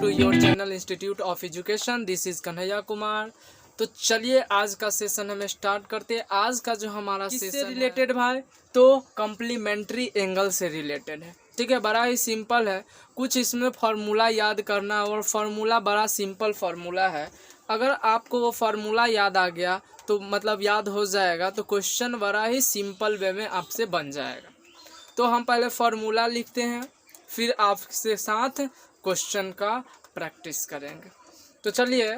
To your channel institute of education. This is Kanhaiya Kumar. तो चलिए आज का सेशन हमें स्टार्ट करते हैं। आज का जो हमारा सेशन रिलेटेड भाई तो कम्प्लीमेंट्री एंगल से रिलेटेड है। ठीक है, बड़ा ही सिंपल है। कुछ इसमें फार्मूला याद करना और फार्मूला बड़ा सिंपल फार्मूला है। अगर आपको वो फार्मूला याद आ गया तो मतलब याद हो जाएगा तो क्वेश्चन बड़ा ही सिंपल वे में आपसे बन जाएगा। तो हम पहले फार्मूला लिखते हैं, फिर आपसे साथ क्वेश्चन का प्रैक्टिस करेंगे। तो चलिए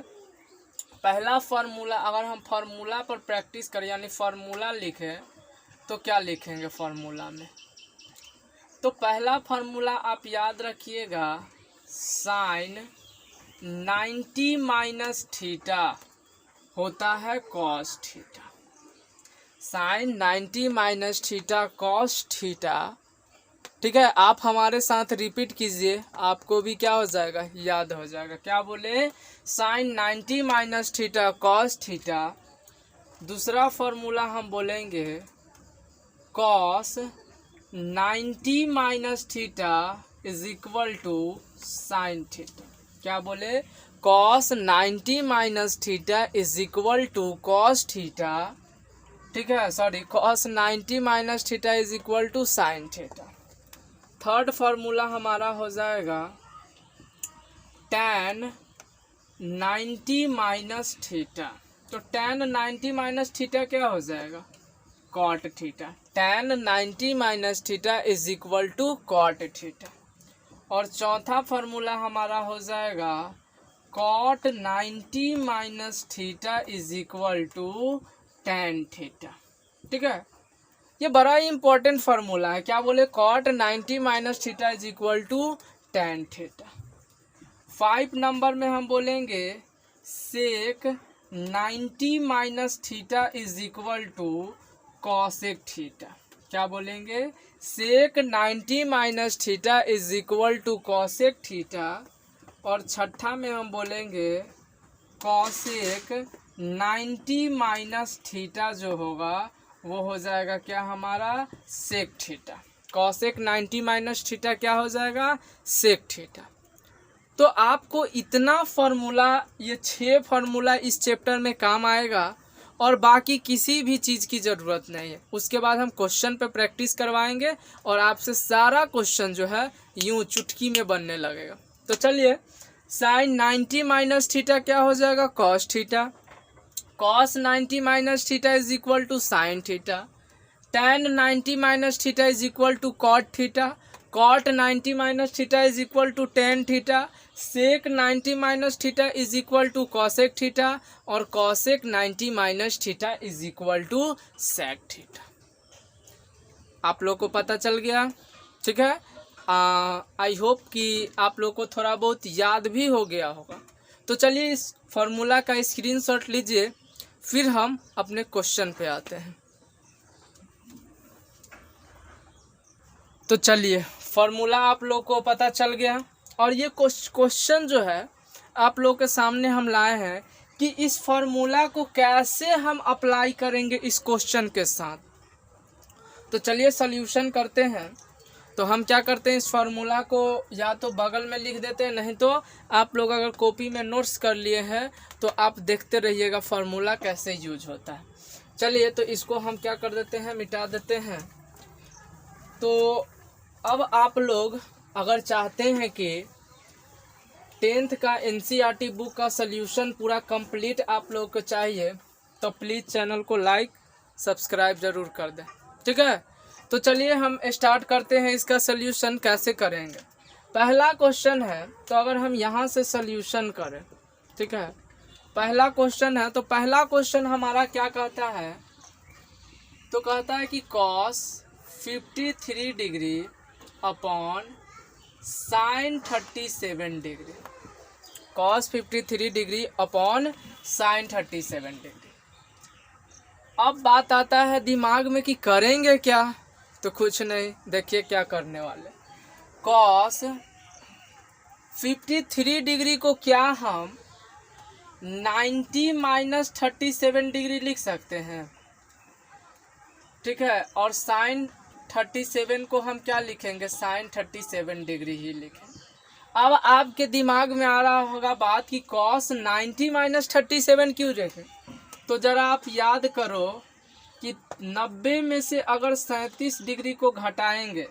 पहला फार्मूला, अगर हम फार्मूला पर प्रैक्टिस करें यानी फार्मूला लिखें तो क्या लिखेंगे फार्मूला में? तो पहला फार्मूला आप याद रखिएगा, साइन 90 माइनस थीटा होता है cos theta. Sine 90 minus theta cos theta. ठीक है, आप हमारे साथ रिपीट कीजिए, आपको भी क्या हो जाएगा, याद हो जाएगा। क्या बोले? Sine 90 minus theta cos theta. दूसरा फॉर्मूला हम बोलेंगे cos 90 minus theta is equal to sine theta. क्या बोले? Cos 90 minus theta is equal to cos theta. ठीक है, sorry, cos 90 minus theta is equal to sine theta. Third formula हमारा हो जाएगा tan 90 माइनस थीटा। तो tan 90 माइनस थीटा क्या हो जाएगा? Cot theta. tan 90 minus theta is equal to cot theta. और चौथा फार्मूला हमारा हो जाएगा cot 90 minus theta is equal to tan theta. ठीक है, ये बड़ा ही इंपॉर्टेंट फार्मूला है। क्या बोले? Cot 90 minus theta is equal to tan theta. 5 number में हम बोलेंगे sec 90 minus theta is equal to cosec theta. क्या बोलेंगे? Sec 90 minus theta is equal to cosec theta. और छठा में हम बोलेंगे कॉसेक 90 माइनस थीटा जो होगा वो हो जाएगा क्या हमारा? Sec theta. Cosec 90 minus theta क्या हो जाएगा? Sec theta. तो आपको इतना फार्मूला, ये 6 फार्मूला इस चैप्टर में काम आएगा और बाकी किसी भी चीज़ की ज़रूरत नहीं है। उसके बाद हम क्वेश्चन पे प्रैक्टिस करवाएंगे और आपसे सारा क्वेश्चन जो है यूँ चुटकी में बनने लगेगा। तो चलिए, साइन 90 माइनस थीटा क्या हो जाएगा? Cos theta. Cos 90 minus theta is equal to sine theta. tan 90 minus theta is equal to cot theta. Cot 90 minus theta is equal to tan theta. Sec 90 minus theta is equal to cosec theta. और cosec 90 minus theta is equal to sec theta. आप लोग को पता चल गया? ठीक है, I hope कि आप लोग को थोड़ा बहुत याद भी हो गया होगा। तो चलिए इस फॉर्मूला का स्क्रीनशॉट लीजिए, फिर हम अपने क्वेश्चन पे आते हैं। तो चलिए, फॉर्मूला आप लोग को पता चल गया और ये क्वेश्चन जो है आप लोग के सामने हम लाए हैं कि इस फॉर्मूला को कैसे हम अप्लाई करेंगे इस क्वेश्चन के साथ। तो चलिए सॉल्यूशन करते हैं। तो हम क्या करते हैं, इस फार्मूला को या तो बगल में लिख देते हैं, नहीं तो आप लोग अगर कॉपी में नोट्स कर लिए हैं तो आप देखते रहिएगा फार्मूला कैसे यूज होता है। चलिए, तो इसको हम क्या कर देते हैं, मिटा देते हैं। तो अब आप लोग अगर चाहते हैं कि 10th का NCERT बुक का सल्यूशन पूरा कंप्लीट आप लोग को चाहिए तो प्लीज़ चैनल को लाइक सब्सक्राइब ज़रूर कर दें। ठीक है, तो चलिए हम स्टार्ट करते हैं। इसका सल्यूशन कैसे करेंगे? पहला क्वेश्चन है, तो अगर हम यहाँ से सल्यूशन करें, ठीक है, पहला क्वेश्चन है, तो पहला क्वेश्चन हमारा क्या कहता है? तो कहता है कि cos 53 degree upon sine 37 degree. Cos 53 degree upon sine 37 degree. अब बात आता है दिमाग में कि करेंगे क्या? तो कुछ नहीं, देखिए क्या करने वाले। कॉस 53 डिग्री को क्या हम 90 माइनस 37 डिग्री लिख सकते हैं? ठीक है, और साइन 37 को हम क्या लिखेंगे? साइन 37 डिग्री ही लिखेंगे। अब आपके दिमाग में आ रहा होगा बात कि cos 90 माइनस 37 क्यों रखे। तो जरा आप याद करो कि 90 में से अगर 37 डिग्री को घटाएंगे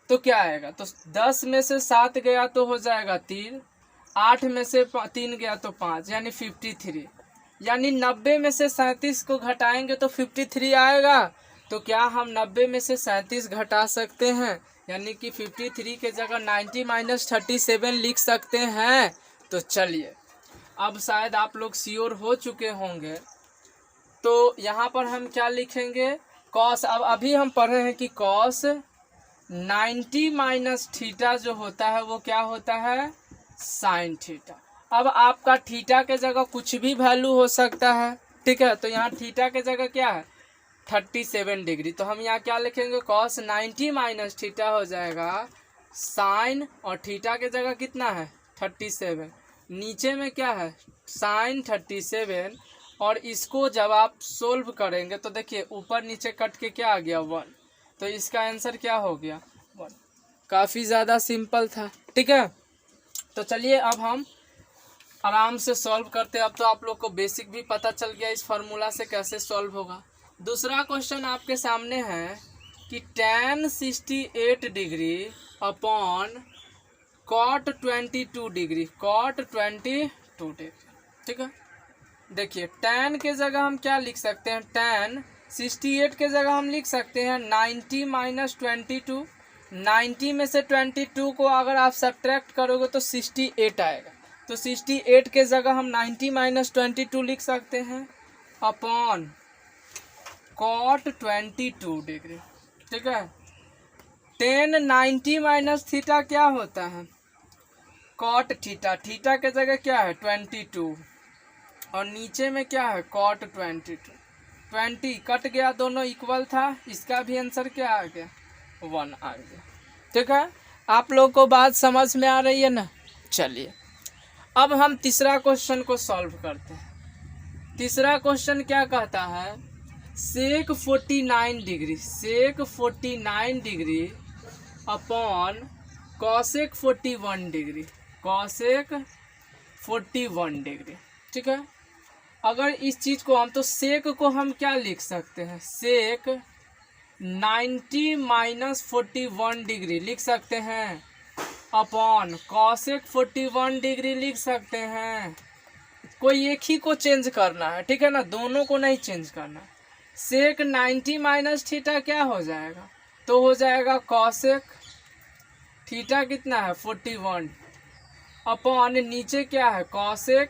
तो क्या आएगा। तो 10 में से 7 गया तो हो जाएगा 3, 8 में से 3 गया तो 5 यानी 53। यानी 90 में से 37 को घटाएंगे तो 53 आएगा। तो क्या हम 90 में से 37 घटा सकते हैं, यानी कि 53 के जगह 90 माइनस 37 लिख सकते हैं। तो चलिए अब शायद आप लोग श्योर हो चुके होंगे। तो यहाँ पर हम क्या लिखेंगे, कॉस। अब अभी हम पढ़ रहे हैं कि कॉस 90 माइनस थीटा जो होता है वो क्या होता है, साइन थीटा। अब आपका थीटा के जगह कुछ भी वैल्यू हो सकता है, ठीक है। तो यहाँ थीटा के जगह क्या है, 37 डिग्री। तो हम यहाँ क्या लिखेंगे, कॉस 90 माइनस थीटा हो जाएगा साइन, और थीटा के जगह कितना है 37, नीचे में क्या है साइन 37। और इसको जब आप सोल्व करेंगे तो देखिए ऊपर नीचे कट के क्या आ गया 1। तो इसका आंसर क्या हो गया 1। काफ़ी ज़्यादा सिंपल था, ठीक है। तो चलिए अब हम आराम से सॉल्व करते हैं। अब तो आप लोग को बेसिक भी पता चल गया इस फार्मूला से कैसे सॉल्व होगा। दूसरा क्वेश्चन आपके सामने है कि tan 68 degree upon cot 22 degree, cot 22 degree, ठीक है। देखिए tan के जगह हम क्या लिख सकते हैं, tan 68 के जगह हम लिख सकते हैं 90 माइनस 22। 90 में से 22 को अगर आप सब्ट्रैक्ट करोगे तो 68 आएगा। तो 68 के जगह हम 90 माइनस 22 लिख सकते हैं अपॉन cot 22 डिग्री, ठीक है। tan 90 माइनस थीटा क्या होता है, cot थीटा। थीटा के जगह क्या है 22, और नीचे में क्या है cot 22। 20 कट गया, दोनों इक्वल था। इसका भी आंसर क्या आ गया 1 आ गया, ठीक है। आप लोग को बात समझ में आ रही है ना। चलिए अब हम तीसरा क्वेश्चन को सॉल्व करते हैं। तीसरा क्वेश्चन क्या कहता है, सेक 49 डिग्री, सेक 49 degree upon cosec 41 degree, cosec 41 degree, ठीक है। अगर इस चीज़ को हम, तो सेक को हम क्या लिख सकते हैं, सेक 90 माइनस 41 डिग्री लिख सकते हैं अपॉन कॉसेक 41 डिग्री लिख सकते हैं। कोई एक ही को चेंज करना है, ठीक है ना, दोनों को नहीं चेंज करना। सेक 90 माइनस थीटा क्या हो जाएगा, तो हो जाएगा कॉसेक थीटा कितना है 41 अपॉन नीचे क्या है कॉसेक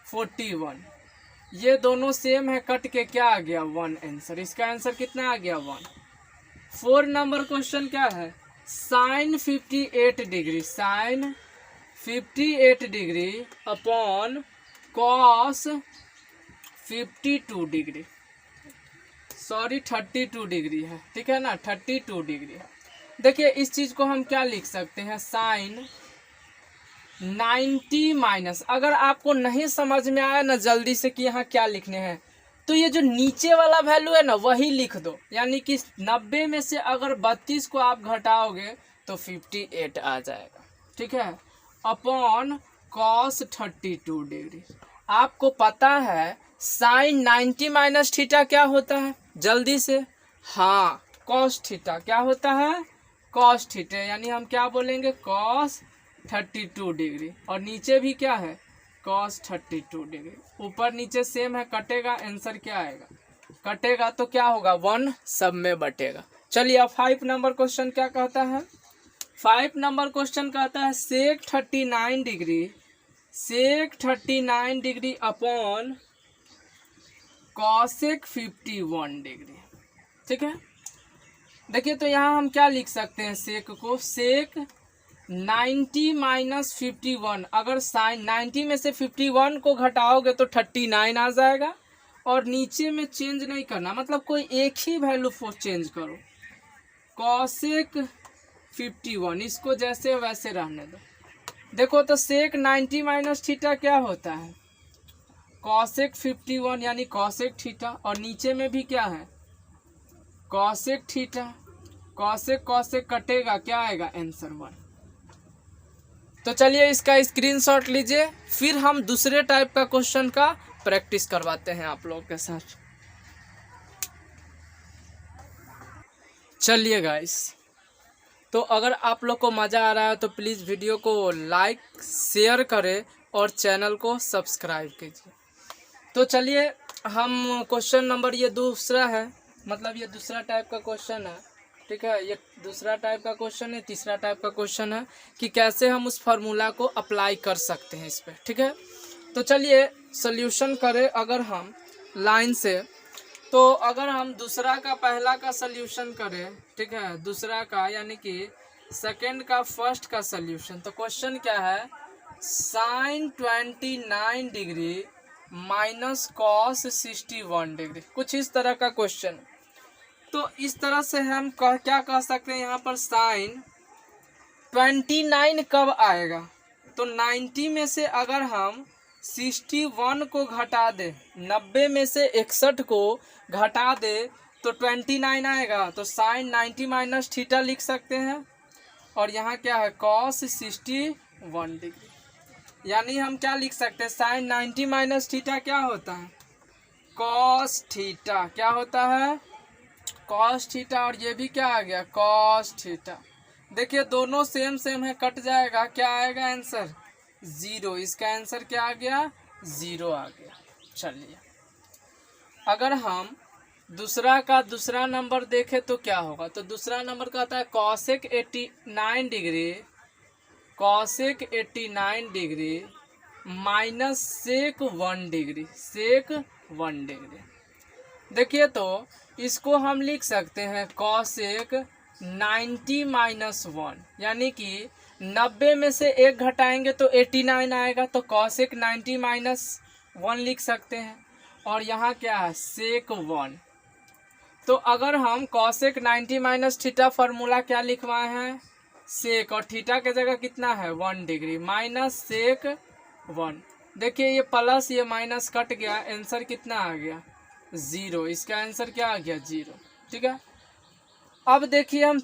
41। ये दोनों सेम है, कट के क्या आ गया 1 आंसर। इसका आंसर कितना आ गया 1। 4 नंबर क्वेश्चन क्या है, sine 58 degree, sine 58 degree upon cos 52 degree, sorry 32 degree है, ठीक है ना, 32 डिग्री है। देखिए इस चीज़ को हम क्या लिख सकते हैं, साइन 90 माइनस। अगर आपको नहीं समझ में आया ना जल्दी से कि यहाँ क्या लिखने हैं, तो ये जो नीचे वाला वैल्यू है ना वही लिख दो। यानी कि 90 में से अगर 32 को आप घटाओगे तो 58 आ जाएगा, ठीक है, अपॉन कॉस 32 डिग्री। आपको पता है साइन 90 माइनस थीटा क्या होता है, जल्दी से, हाँ कॉस थीटा क्या होता है, कॉस थीटा। यानी हम क्या बोलेंगे कॉस 32 डिग्री, और नीचे भी क्या है कॉस 32 डिग्री। ऊपर नीचे सेम है, कटेगा, आंसर क्या आएगा, कटेगा तो क्या होगा 1 सब में बटेगा। चलिए अब 5 नंबर क्वेश्चन क्या कहता है, 5 नंबर क्वेश्चन कहता है सेक 39 डिग्री, सेक 39 डिग्री अपॉन कॉसेक 51 डिग्री, ठीक है। देखिए तो यहाँ हम क्या लिख सकते हैं, सेक को, सेक 90 माइनस 51। अगर साइन 90 में से 51 को घटाओगे तो 39 आ जाएगा, और नीचे में चेंज नहीं करना, मतलब कोई एक ही वैल्यू को चेंज करो। कॉसेक 51, इसको जैसे वैसे रहने दो। देखो तो सेक 90 माइनस थीटा क्या होता है, कॉसेक 51 यानी कॉसेक थीटा, और नीचे में भी क्या है कॉसेक थीटा। कॉसेक कॉसेक कटेगा, क्या आएगा आंसर 1। तो चलिए इसका स्क्रीनशॉट लीजिए, फिर हम दूसरे टाइप का क्वेश्चन का प्रैक्टिस करवाते हैं आप लोगों के साथ। चलिए गाइस, तो अगर आप लोग को मज़ा आ रहा है तो प्लीज़ वीडियो को लाइक शेयर करें और चैनल को सब्सक्राइब कीजिए। तो चलिए हम क्वेश्चन नंबर ये दूसरा है, मतलब ये दूसरा टाइप का क्वेश्चन है, ठीक है। ये दूसरा टाइप का क्वेश्चन है, तीसरा टाइप का क्वेश्चन है कि कैसे हम उस फार्मूला को अप्लाई कर सकते हैं इस पर, ठीक है। तो चलिए सल्यूशन करें अगर हम लाइन से, तो अगर हम दूसरा का पहला का सल्यूशन करें, ठीक है, दूसरा का यानी कि सेकंड का फर्स्ट का सल्यूशन, तो क्वेश्चन क्या है, sine 29 degree minus cos 61 degree, कुछ इस तरह का क्वेश्चन। तो इस तरह से हम क्या कह सकते हैं यहाँ पर, साइन 29 कब आएगा, तो 90 में से अगर हम 61 को घटा दे, 90 में से 61 को घटा दे तो 29 आएगा। तो साइन 90 माइनस थीटा लिख सकते हैं, और यहाँ क्या है, कॉस 61 डिग्री। यानी हम क्या लिख सकते हैं, साइन 90 माइनस थीटा क्या होता है, कॉस थीटा, क्या होता है, कॉस थीटा, और ये भी क्या आ गया, कॉस थीटा। देखिए दोनों सेम सेम है, कट जाएगा, क्या आएगा आंसर, 0। इसका आंसर क्या आ गया, 0 आ गया। चलिए अगर हम दूसरा का दूसरा नंबर देखें तो क्या होगा, तो दूसरा नंबर कहता है cosec 89 degree, cosec 89 degree minus sec 1 degree, sec 1 degree. देखिए तो इसको हम लिख सकते हैं कॉसेक 90 माइनस 1, यानी कि 90 में से 1 घटाएंगे तो 89 आएगा, तो कॉसेक 90 माइनस 1 लिख सकते हैं। और यहाँ क्या है, सेक 1। तो अगर हम कॉसेक 90 माइनस थीटा फार्मूला क्या लिखवाए हैं, सेक, और थीटा के जगह कितना है, 1 डिग्री, माइनस सेक 1। देखिए ये प्लस ये माइनस कट गया, आंसर कितना आ गया, 0। इसका आंसर क्या आ गया, 0, ठीक है। अब देखिए हम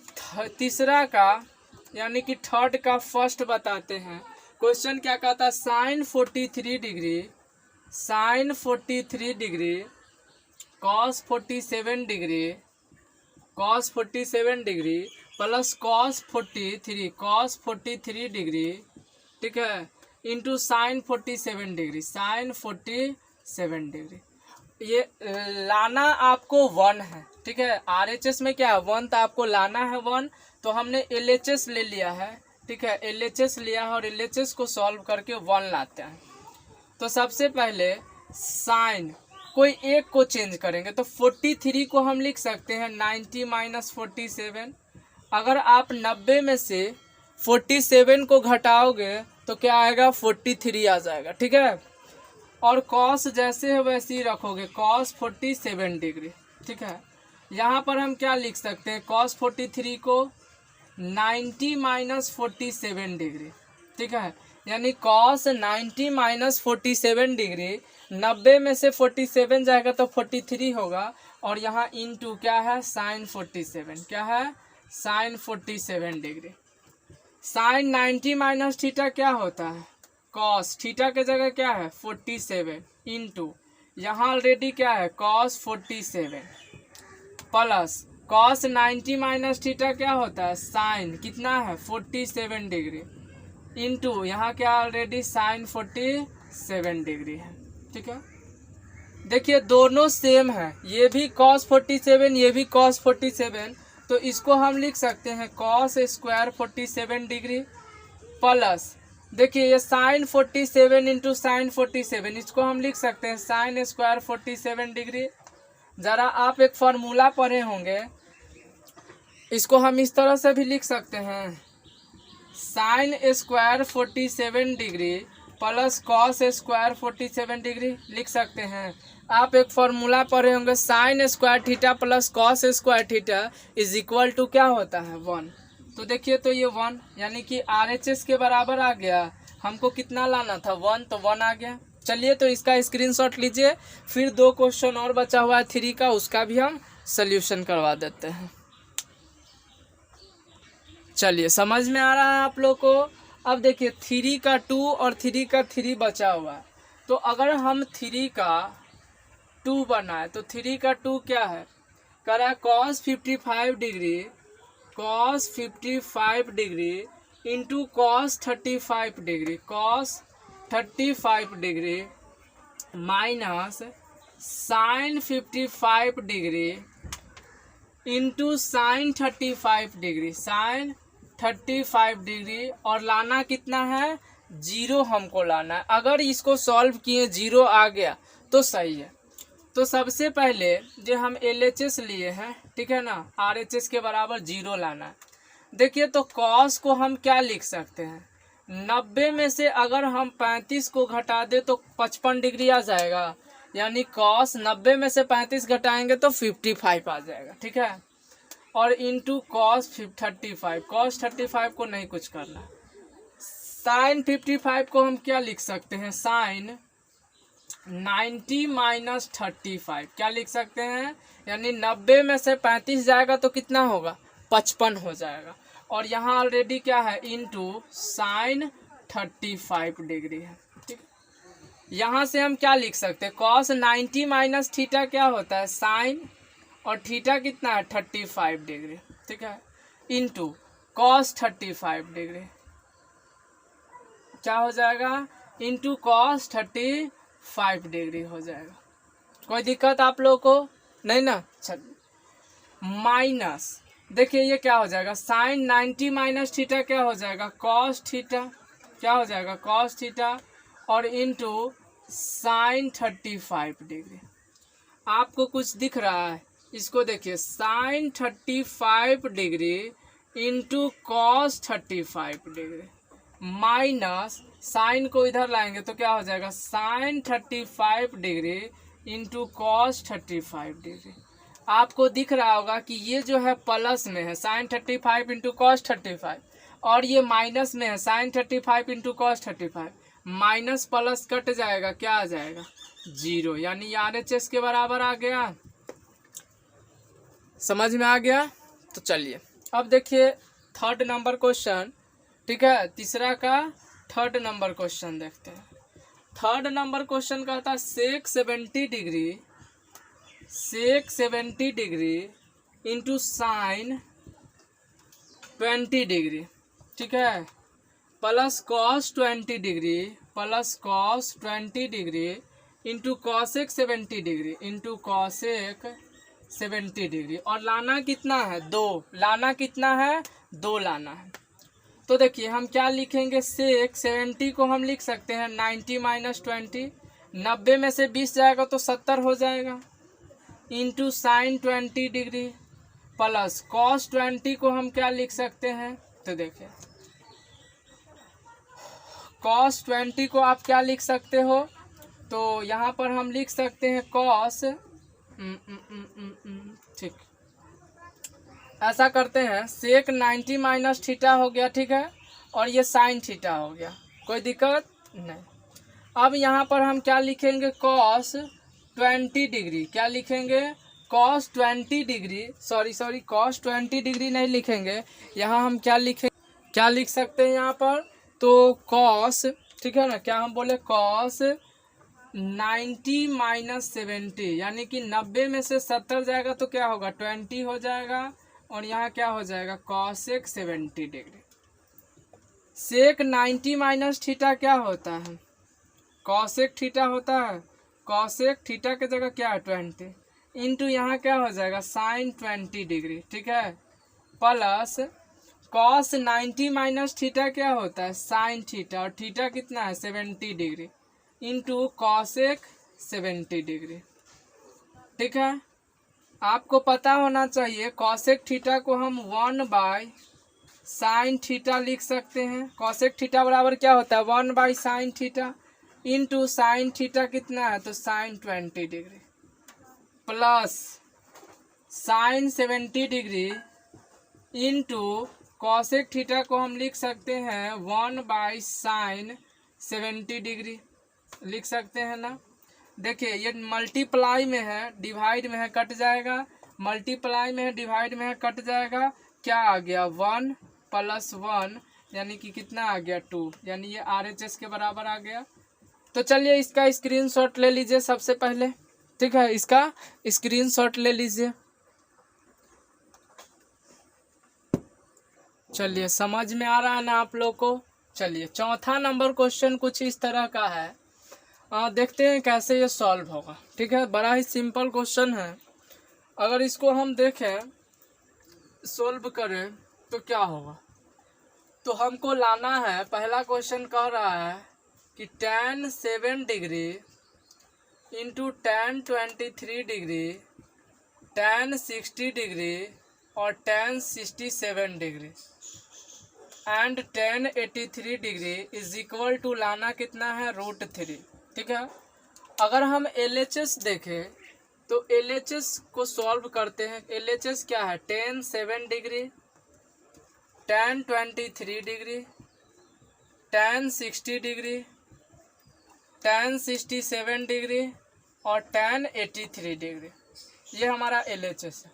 तीसरा का यानी कि थर्ड का फर्स्ट बताते हैं। क्वेश्चन क्या कहता है, sine 43 degree, sine 43 degree cos 47 degree, cos 47 degree plus cos 43, cos 43 degree, ठीक है, into sine 47 degree, sine 47 degree. ये लाना आपको 1 है, ठीक है। RHS में क्या है, 1, तो आपको लाना है 1, तो हमने LHS ले लिया है, ठीक है, LHS लिया है और LHS को सॉल्व करके 1 लाते हैं। तो सबसे पहले साइन कोई एक को चेंज करेंगे, तो 43 को हम लिख सकते हैं 90 माइनस 47। अगर आप 90 में से 47 को घटाओगे तो क्या आएगा, 43 आ जाएगा, ठीक है। और कॉस जैसे है वैसे ही रखोगे, कॉस 47 डिग्री, ठीक है। यहाँ पर हम क्या लिख सकते हैं, कॉस 43 को 90 माइनस 47 डिग्री, ठीक है, यानी कॉस 90 माइनस 47 डिग्री, 90 में से 47 जाएगा तो 43 होगा, और यहाँ इनटू क्या है, साइन 47, क्या है, sine 47 degree. Sine 90 minus theta क्या होता है, कॉस, थीटा के जगह क्या है, 47, इंटू यहाँ ऑलरेडी क्या है, cos 47 plus cos 90 minus theta क्या होता है, साइन कितना है, 47 डिग्री, इंटू यहाँ क्या ऑलरेडी साइन 47 डिग्री है, ठीक है। देखिए दोनों सेम है, ये भी कॉस 47, ये भी कॉस 47, तो इसको हम लिख सकते हैं कॉस स्क्वायर 47 डिग्री प्लस, देखिए ये साइन 47 इंटू साइन 47, इसको हम लिख सकते हैं साइन स्क्वायर 47 डिग्री। ज़रा आप एक फार्मूला पढ़े होंगे, इसको हम इस तरह से भी लिख सकते हैं, sine square 47 degree plus cos square 47 degree लिख सकते हैं। आप एक फार्मूला पढ़े होंगे, sine square theta plus cos square theta is equal to क्या होता है, 1। तो देखिए तो ये 1 यानी कि RHS के बराबर आ गया। हमको कितना लाना था, 1, तो 1 आ गया। चलिए तो इसका स्क्रीनशॉट लीजिए, फिर 2 क्वेश्चन और बचा हुआ है 3 का, उसका भी हम सल्यूशन करवा देते हैं। चलिए समझ में आ रहा है आप लोग को। अब देखिए 3 का 2 और 3 का 3 बचा हुआ है, तो अगर हम 3 का 2 बनाए तो 3 का 2 क्या है, कह रहा है cos 55 degree, cos 55 degree into cos 35 degree, cos 35 degree minus sine 55 degree into sine 35 degree, sine 35 degree, और लाना कितना है, 0 हमको लाना है। अगर इसको सॉल्व किए 0 आ गया तो सही है। तो सबसे पहले जो हम LHS लिए हैं, ठीक है ना, RHS के बराबर 0 लाना है। देखिए तो cos को हम क्या लिख सकते हैं, 90 में से अगर हम 35 को घटा दे तो 55 डिग्री आ जाएगा, यानी cos 90 में से 35 घटाएंगे तो 55 आ जाएगा, ठीक है। और इंटू cos 35, cos 35 को नहीं कुछ करना। साइन 55 को हम क्या लिख सकते हैं, साइन 90 माइनस 35 क्या लिख सकते हैं, यानी 90 में से 35 जाएगा तो कितना होगा, 55 हो जाएगा। और यहाँ ऑलरेडी क्या है, इंटू साइन 35 डिग्री है, ठीक है। यहाँ से हम क्या लिख सकते हैं, cos 90 माइनस थीटा क्या होता है, साइन, और थीटा कितना है 35 डिग्री, ठीक है, इंटू cos 35 डिग्री क्या हो जाएगा, इंटू cos 35 डिग्री हो जाएगा। कोई दिक्कत आप लोगों को नहीं ना, चलिए। माइनस देखिए ये क्या हो जाएगा, साइन 90 माइनस थीटा क्या हो जाएगा, cos थीटा, क्या हो जाएगा cos थीटा, और इंटू साइन 35 डिग्री। आपको कुछ दिख रहा है, इसको देखिए, sine 35 degree into cos 35 degree minus sine को इधर लाएंगे तो क्या हो जाएगा, sine 35 degree into cos 35 degree. आपको दिख रहा होगा कि ये जो है प्लस में है, साइन 35 इंटू cos 35, और ये माइनस में है, sine 35 into cos 35। Minus plus cut जाएगा, क्या आ जाएगा, 0, यानी RHS के बराबर आ गया। समझ में आ गया। तो चलिए अब देखिए थर्ड नंबर क्वेश्चन, ठीक है, तीसरा का थर्ड नंबर क्वेश्चन देखते हैं। थर्ड नंबर क्वेश्चन कहता है सेक 70 डिग्री, सेक 70 डिग्री इंटू साइन 20 डिग्री, ठीक है, plus cos 20 degree, plus cos 20 degree into cosec 70 degree, into cosec 70 degree, और लाना कितना है, 2, लाना कितना है, 2 लाना है। तो देखिए हम क्या लिखेंगे, सेक 70 को हम लिख सकते हैं 90 माइनस 20, 90 में से 20 जाएगा तो 70 हो जाएगा, into sine 20 degree, plus cos 20 को हम क्या लिख सकते हैं, तो देखिए cos 20 को आप क्या लिख सकते हो, तो यहाँ पर हम लिख सकते हैं cos, ठीक, ऐसा करते हैं, सेक 90 माइनस थीटा हो गया, ठीक है, और ये साइन थीटा हो गया, कोई दिक्कत नहीं। अब यहाँ पर हम क्या लिखेंगे, cos 20 डिग्री, क्या लिखेंगे, cos 20 degree, sorry cos 20 degree नहीं लिखेंगे, यहाँ हम क्या लिखेंगे, क्या लिख सकते हैं यहाँ पर, तो cos, ठीक है ना, क्या हम बोले, cos 90 माइनस 70, यानी कि 90 में से 70 जाएगा तो क्या होगा, 20 हो जाएगा, और यहाँ क्या हो जाएगा, cosec 70 डिग्री। सेक 90 माइनस थीटा क्या होता है, cosec थीटा होता है, cosec थीटा के जगह क्या है 20, इंटू यहाँ क्या हो जाएगा, साइन 20 डिग्री, ठीक है, प्लस cos 90 माइनस थीटा क्या होता है, साइन थीटा, और थीटा कितना है 70 डिग्री, इंटू कॉसेक 70 डिग्री, ठीक है। आपको पता होना चाहिए कॉसेक थीटा को हम 1 बाई साइन थीटा लिख सकते हैं। कॉसेक थीटा बराबर क्या होता है, 1 by sine theta, into sine theta कितना है, तो sine 20 degree, plus sine 70 degree into cosec theta को हम लिख सकते हैं 1 बाई साइन 70 डिग्री लिख सकते हैं ना। देखिए ये मल्टीप्लाई में है, डिवाइड में है, कट जाएगा, मल्टीप्लाई में है, डिवाइड में है, कट जाएगा, क्या आ गया 1 प्लस 1, यानी कि कितना आ गया 2, यानी ये RHS के बराबर आ गया। तो चलिए इसका स्क्रीनशॉट ले लीजिए सबसे पहले, ठीक है, इसका स्क्रीनशॉट ले लीजिए। चलिए समझ में आ रहा है ना आप लोग को। चलिए चौथा नंबर क्वेश्चन कुछ इस तरह का है, देखते हैं कैसे ये सॉल्व होगा। ठीक है, बड़ा ही सिंपल क्वेश्चन है। अगर इसको हम देखें, सॉल्व करें तो क्या होगा, तो हमको लाना है, पहला क्वेश्चन कह रहा है कि tan 7 degree into tan 23 degree, tan 60 degree और tan 67 degree and tan 83 degree is equal to लाना कितना है, √3। ठीक है, अगर हम LHS देखें तो LHS को सॉल्व करते हैं। LHS क्या है, tan 7 degree, tan 23 degree, tan 60 degree, tan 67 degree और tan 83 डिग्री, ये हमारा LHS है।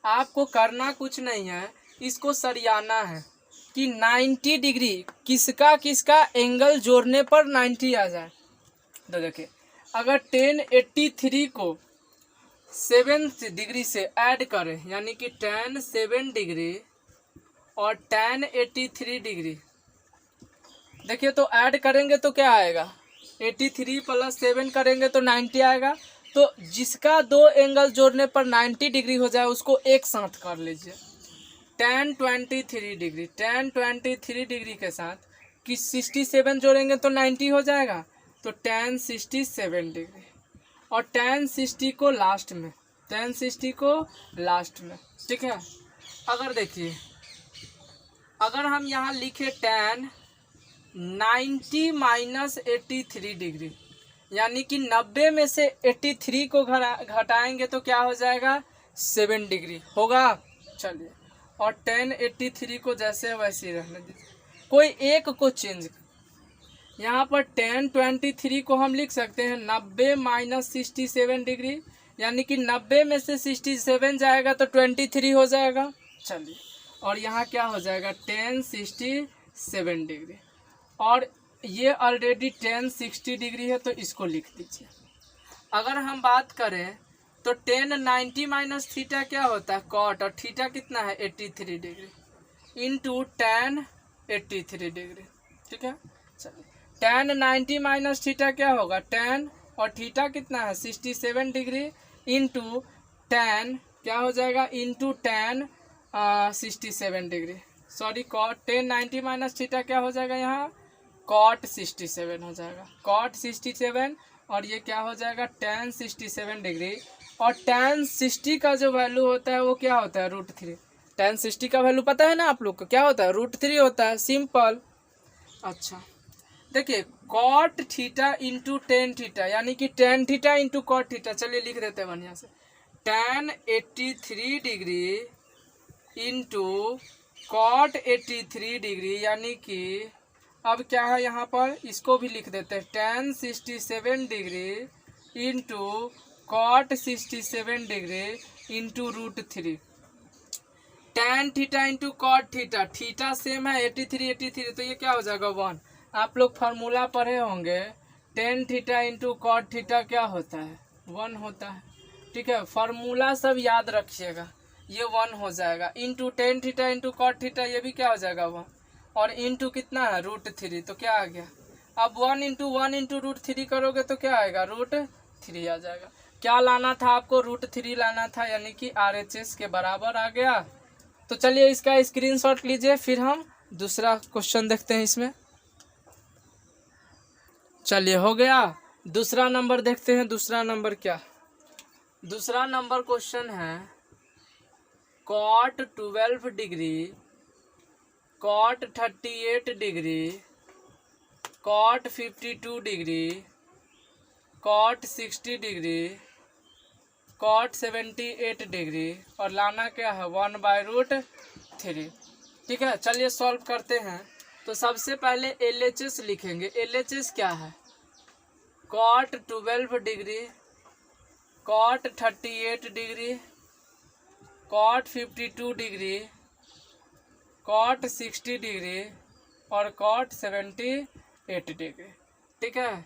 आपको करना कुछ नहीं है, इसको सरियाना है कि 90 डिग्री किसका किसका एंगल जोड़ने पर 90 आ जाए। तो देखिए, अगर tan 83 को 7 डिग्री से ऐड करें, यानी कि tan 7 डिग्री और tan 83 डिग्री, देखिए तो ऐड करेंगे तो क्या आएगा, 83 + 7 करेंगे तो 90 आएगा। तो जिसका दो एंगल जोड़ने पर 90 डिग्री हो जाए उसको एक साथ कर लीजिए। tan 23 डिग्री, tan 23 डिग्री के साथ कि 67 जोड़ेंगे तो 90 हो जाएगा, तो tan 67 डिग्री और tan 60 को लास्ट में, tan 60 को लास्ट में। ठीक है, अगर देखिए, अगर हम यहाँ लिखे tan 90 - 83 डिग्री, यानी कि 90 में से 83 को घटाएंगे तो क्या हो जाएगा, 7 डिग्री होगा। चलिए, और tan 83 को जैसे वैसे रहने दीजिए, कोई एक को चेंज। यहाँ पर tan 23 को हम लिख सकते हैं 90 - 67 डिग्री, यानी कि 90 में से 67 जाएगा तो 23 हो जाएगा। चलिए, और यहाँ क्या हो जाएगा, tan 67 डिग्री, और ये ऑलरेडी tan 60 डिग्री है तो इसको लिख दीजिए। अगर हम बात करें तो tan 90 - थीटा क्या होता है, cot, और थीटा कितना है 83 डिग्री इंटू tan 83 डिग्री। ठीक है, चलिए, tan 90 - थीटा क्या होगा, tan, और थीटा कितना है 67 डिग्री इंटू tan क्या हो जाएगा, into tan 67 degree, sorry cot, tan 90 - theta क्या हो जाएगा, यहाँ cot 67 हो जाएगा, cot 67, और ये क्या हो जाएगा tan 67 डिग्री, और tan 60 का जो वैल्यू होता है वो क्या होता है, √3। tan 60 का वैल्यू पता है ना आप लोग को, क्या होता है, √3 होता है, सिंपल। अच्छा, देखिए cot theta into tan theta, यानी कि tan theta into cot theta, चलिए लिख देते हैं बढ़िया से, tan 83 degree into cot 83 degree, यानी कि अब क्या है यहाँ पर, इसको भी लिख देते हैं, tan 67 degree into cot 67 degree into √3। tan theta into cot theta, theta same है 83, तो ये क्या हो जाएगा 1। आप लोग फार्मूला पढ़े होंगे, tan theta into cot theta क्या होता है, 1 होता है। ठीक है, फार्मूला सब याद रखिएगा, ये 1 हो जाएगा, into tan theta into cot theta, ये भी क्या हो जाएगा 1, और इंटू कितना है √3, तो क्या आ गया, अब 1 इंटू 1 इंटू √3 करोगे तो क्या आएगा, √3 आ जाएगा। क्या लाना था आपको, √3 लाना था, यानी कि RHS के बराबर आ गया। तो चलिए इसका स्क्रीनशॉट लीजिए, फिर हम दूसरा क्वेश्चन देखते हैं इसमें। चलिए हो गया, दूसरा नंबर देखते हैं। दूसरा नंबर क्या, दूसरा नंबर क्वेश्चन है cot 12 degree, cot 38 degree, cot 52 degree, cot 60 degree, cot 78 degree, और लाना क्या है 1/√3। ठीक है, चलिए सॉल्व करते हैं। तो सबसे पहले LHS लिखेंगे। LHS क्या है, cot 12 degree, cot 38 degree, cot 52 degree, cot 60 degree, और कॉट 78 डिग्री। ठीक है,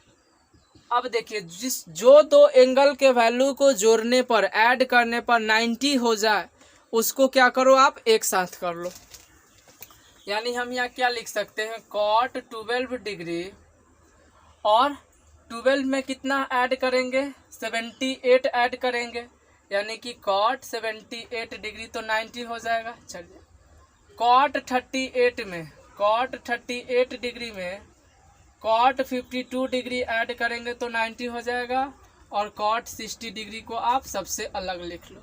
अब देखिए जो दो एंगल के वैल्यू को जोड़ने पर ऐड करने पर 90 हो जाए उसको क्या करो आप एक साथ कर लो। यानी हम यहाँ क्या लिख सकते हैं, कॉट 12 डिग्री और 12 में कितना ऐड करेंगे, 78 ऐड करेंगे, यानी कि कॉट 78 डिग्री तो 90 हो जाएगा। चलिए कॉट 38 डिग्री में कॉट 52 डिग्री ऐड करेंगे तो 90 हो जाएगा, और कॉट 60 डिग्री को आप सबसे अलग लिख लो।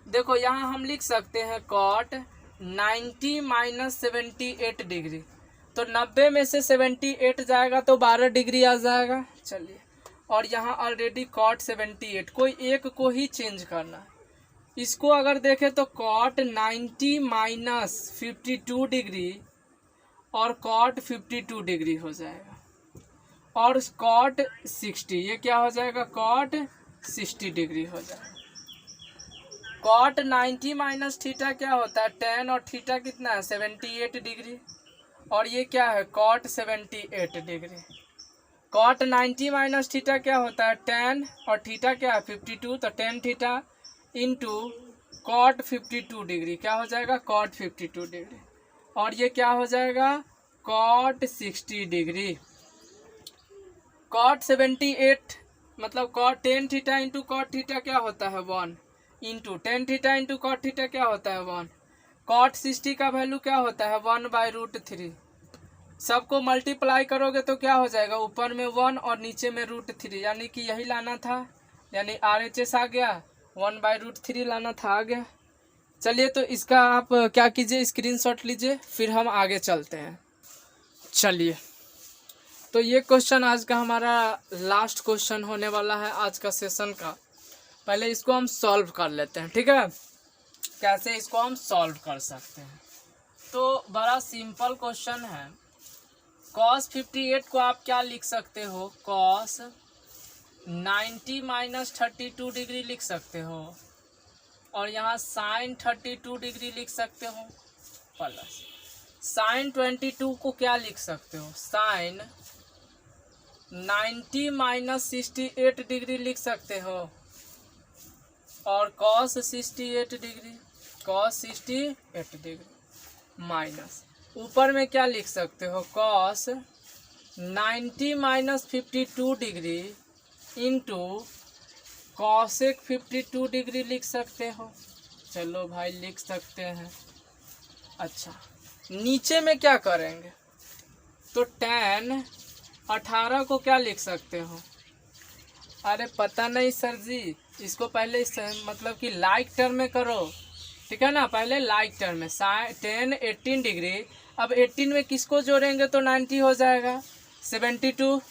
देखो यहाँ हम लिख सकते हैं कॉट 90 माइनस 78 डिग्री, तो 90 में से 78 जाएगा तो 12 डिग्री आ जाएगा। चलिए, और यहाँ ऑलरेडी कॉट 78, कोई एक को ही चेंज करना है। इसको अगर देखें तो कॉट 90 माइनस 52 डिग्री और कॉट 52 डिग्री हो जाएगा, और कॉट 60, ये क्या हो जाएगा, कॉट 60 डिग्री हो जाएगा। कॉट 90 माइनस थीटा क्या होता है, tan, और थीटा कितना है 78 डिग्री, और ये क्या है cot 78 degree. Cot 90 minus theta क्या होता है tan, और थीटा क्या है 52, तो tan theta into cot 52 degree क्या हो जाएगा, कॉट 52 डिग्री, और ये क्या हो जाएगा कॉट 60 डिग्री। कॉट 78 मतलब cot tan theta into cot theta क्या होता है 1, into tan theta into cot theta क्या होता है 1। कॉट 60 का वैल्यू क्या होता है 1/√3। सबको मल्टीप्लाई करोगे तो क्या हो जाएगा, ऊपर में 1 और नीचे में √3, यानी कि यही लाना था, यानी RHS आ गया, 1/√3 लाना था, आ गया। चलिए तो इसका आप क्या कीजिए, स्क्रीनशॉट लीजिए, फिर हम आगे चलते हैं। चलिए तो ये क्वेश्चन आज का हमारा लास्ट क्वेश्चन होने वाला है आज का सेशन का। पहले इसको हम सॉल्व कर लेते हैं, ठीक है, कैसे इसको हम सॉल्व कर सकते हैं। तो बड़ा सिंपल क्वेश्चन है। cos 58 को आप क्या लिख सकते हो, cos 90 माइनस 32 डिग्री लिख सकते हो, और यहाँ sin 32 डिग्री लिख सकते हो, प्लस sin 22 को क्या लिख सकते हो, sin 90 माइनस 68 डिग्री लिख सकते हो, और cos 68 degree, cos 68 degree minus ऊपर में क्या लिख सकते हो, cos 90 minus 52 degree into cosec 52 degree लिख सकते हो। चलो भाई लिख सकते हैं। अच्छा, नीचे में क्या करेंगे, तो tan 18 को क्या लिख सकते हो, अरे पता नहीं सर जी, इसको पहले मतलब कि लाइक टर्म में करो, ठीक है ना, पहले लाइक टर्म में tan 18 डिग्री, अब 18 में किसको जोड़ेंगे तो 90 हो जाएगा, 72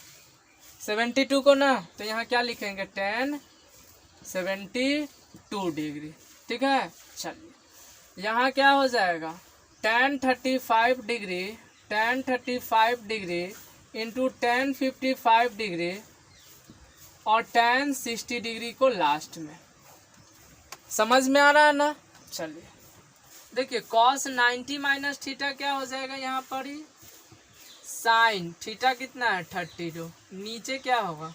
को ना, तो यहाँ क्या लिखेंगे tan 72 डिग्री, ठीक है। चलिए यहाँ क्या हो जाएगा, tan 35 degree into tan 55 degree और tan 60 डिग्री को लास्ट में। समझ में आ रहा है ना। चलिए देखिए cos 90 माइनस थीटा क्या हो जाएगा, यहाँ पर ही sin थीटा कितना है 32, नीचे क्या होगा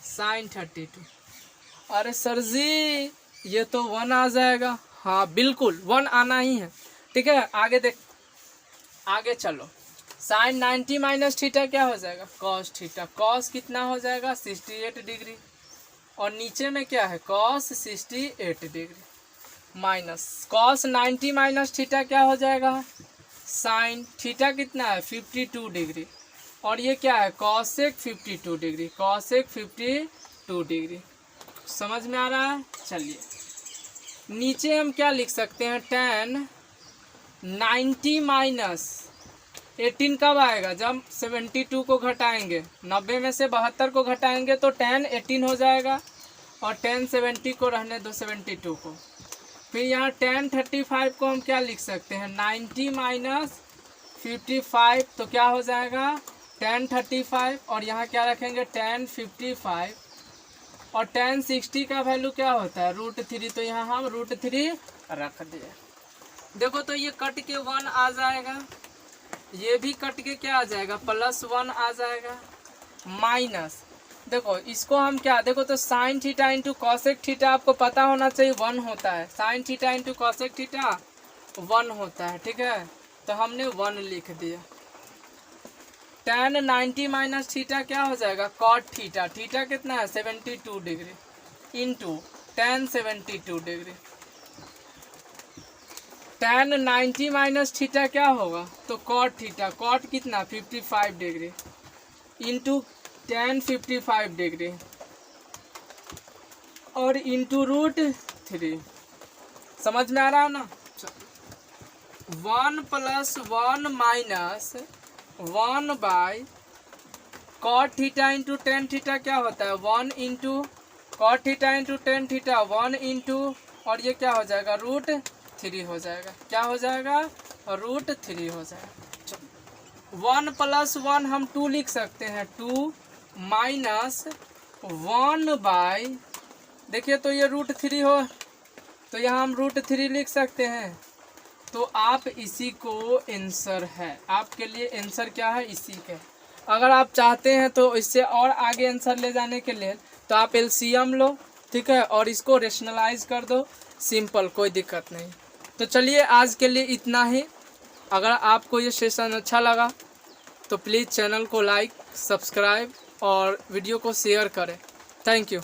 sin 32। अरे सर जी ये तो 1 आ जाएगा, हाँ बिल्कुल 1 आना ही है, ठीक है। आगे चलो, sin 90 माइनस थीटा क्या हो जाएगा cos थीटा, cos कितना हो जाएगा 68 डिग्री, और नीचे में क्या है cos 68 degree minus cos 90 minus theta क्या हो जाएगा sin थीटा कितना है 52 डिग्री, और ये क्या है cosec 52 डिग्री, cosec 52 डिग्री। समझ में आ रहा है। चलिए नीचे हम क्या लिख सकते हैं, tan 90 माइनस 18 कब आएगा, जब 72 को घटाएंगे, 90 में से 72 को घटाएंगे तो tan 18 हो जाएगा, और tan 70 को रहने दो 72 को। फिर यहाँ tan 35 को हम क्या लिख सकते हैं 90 माइनस 55, तो क्या हो जाएगा tan 35, और यहाँ क्या रखेंगे tan 55, और tan 60 का वैल्यू क्या होता है √3, तो यहाँ हम √3 रख दिए। देखो तो ये कट के 1 आ जाएगा, ये भी कट के क्या आ जाएगा, +1 आ जाएगा, माइनस, देखो इसको हम क्या, देखो तो sign theta into cosec theta आपको पता होना चाहिए 1 होता है, sign theta into cosec theta 1 होता है, ठीक है, तो हमने 1 लिख दिया। tan 90 माइनस थीटा क्या हो जाएगा, कॉट थीटा, थीटा कितना है 72 degree into tan 72 degree, tan 90 minus theta क्या होगा, तो कॉट थीटा, कॉट कितना 55 डिग्री इंटू tan 55 डिग्री और इंटू √3, समझ में आ रहा है ना। 1 + 1 minus 1 by cot theta into tan theta क्या होता है, 1 into cot theta into tan theta 1 into, और ये क्या हो जाएगा √3 हो जाएगा, क्या हो जाएगा √3 हो जाएगा। 1 + 1 हम 2 लिख सकते हैं, 2 माइनस 1 बाई, देखिए तो ये √3 हो, तो यहाँ हम √3 लिख सकते हैं, तो आप इसी को आंसर है, आपके लिए आंसर क्या है, इसी के। अगर आप चाहते हैं तो इससे और आगे आंसर ले जाने के लिए तो आप एलसीएम लो, ठीक है, और इसको रेशनलाइज कर दो, सिंपल, कोई दिक्कत नहीं। तो चलिए आज के लिए इतना ही। अगर आपको ये सेशन अच्छा लगा तो प्लीज़ चैनल को लाइक, सब्सक्राइब और वीडियो को शेयर करें। Thank you.